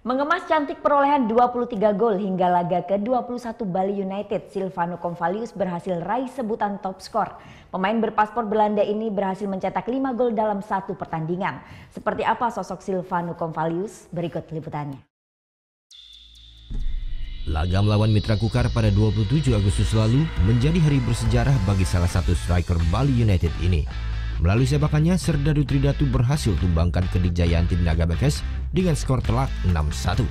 Mengemas cantik perolehan 23 gol hingga laga ke-21 Bali United, Silvano Convalius berhasil raih sebutan top skor. Pemain berpaspor Belanda ini berhasil mencetak 5 gol dalam satu pertandingan. Seperti apa sosok Silvano Convalius? Berikut liputannya. Laga melawan Mitra Kukar pada 27 Agustus lalu menjadi hari bersejarah bagi salah satu striker Bali United ini. Melalui sepakannya, Serdadu Tridatu berhasil tumbangkan kedikjayaan tim Naga Bekes dengan skor telak 6-1.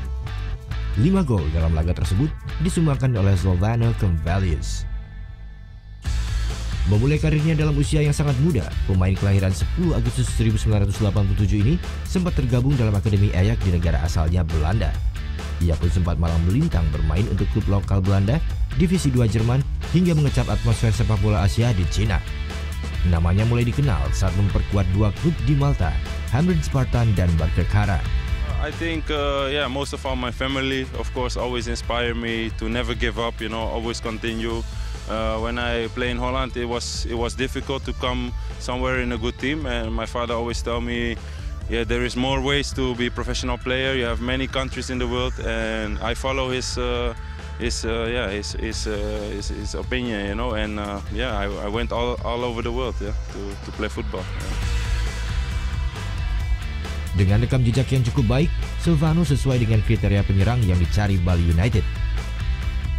5 gol dalam laga tersebut disumbangkan oleh Silvano Convalius. Memulai karirnya dalam usia yang sangat muda, pemain kelahiran 10 Agustus 1987 ini sempat tergabung dalam Akademi Ajax di negara asalnya Belanda. Ia pun sempat malang melintang bermain untuk klub lokal Belanda, Divisi 2 Jerman, hingga mengecap atmosfer sepak bola Asia di Cina. Namanya mulai dikenal saat memperkuat dua klub di Malta, Hamrin Spartan dan Barkirkara. I think most of all my family, of course, always inspire me to never give up. Always continue. When I play in Holland, it was difficult to come somewhere in a good team, and my father always tell me, there is more ways to be a professional player. You have many countries in the world, and I follow his opinion, and I went all over the world to play football. Dengan rekam jejak yang cukup baik, Silvano sesuai dengan kriteria penyerang yang dicari Bali United.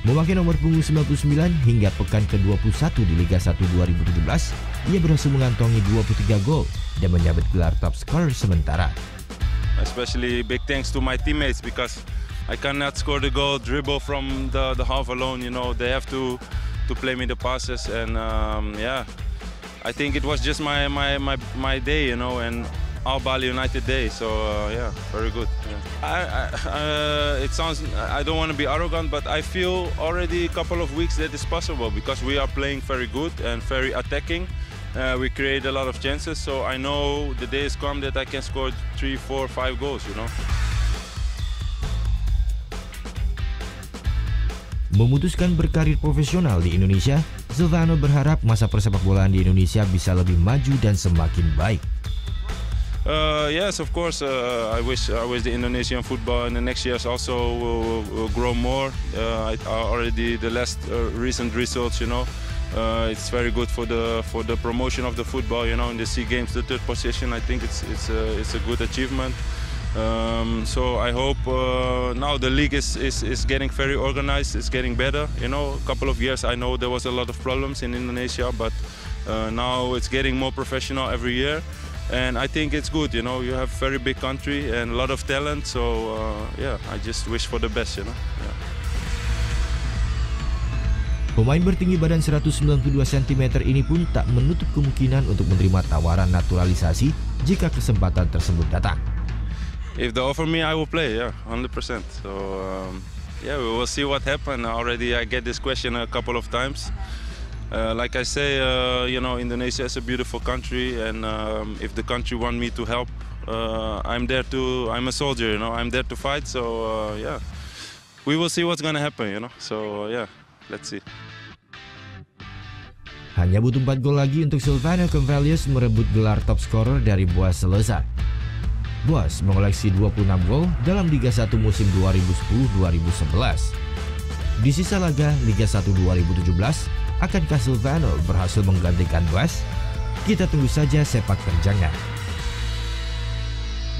Memakai nomor punggung 99 hingga pekan ke-21 di Liga 1 2017, ia berhasil mengantongi 23 gol dan menyabet gelar top scorer sementara. Especially big thanks to my teammates because I cannot score the goal, dribble from the half alone. They have to play me the passes, and I think it was just my day, and our Bali United day. So very good. It sounds, I don't want to be arrogant, but I feel already a couple of weeks that it's possible because we are playing very good and very attacking. We create a lot of chances, so I know the day has come that I can score 3, 4, 5 goals. Memutuskan berkarir profesional di Indonesia, Silvano berharap masa persepakbolaan di Indonesia bisa lebih maju dan semakin baik. Yes, of course. I wish the Indonesian football in the next years also will grow more. Already the last recent results, it's very good for the promotion of the football. In the SEA Games, the 3rd position, I think it's a good achievement. So I hope now the league is getting very organized. It's getting better. A couple of years I know there was a lot of problems in Indonesia, but now it's getting more professional every year. And I think it's good, you have a very big country and a lot of talent, so I just wish for the best, Pemain bertinggi badan 192 cm ini pun tak menutup kemungkinan untuk menerima tawaran naturalisasi jika kesempatan tersebut datang. If they offer me, I will play, 100%. So we will see what happens. Already I get this question a couple of times. Like I say, Indonesia is a beautiful country, and if the country want me to help, I'm there to. I'm a soldier, I'm there to fight. So we will see what's gonna happen, So let's see. Hanya butuh 4 gol lagi untuk Silvano Convalius merebut gelar top scorer dari Boas Seleza. Boas mengoleksi 26 gol dalam Liga 1 musim 2010-2011. Di sisa laga Liga 1 2017, akankah Silvano berhasil menggantikan Boas? Kita tunggu saja sepak terjangnya.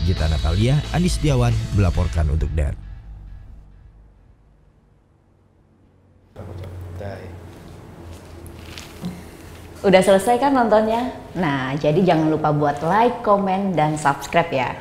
Gita Natalia, Andi Setiawan melaporkan untuk DER. Udah selesai kan nontonnya? Nah, jadi jangan lupa buat like, komen, dan subscribe ya.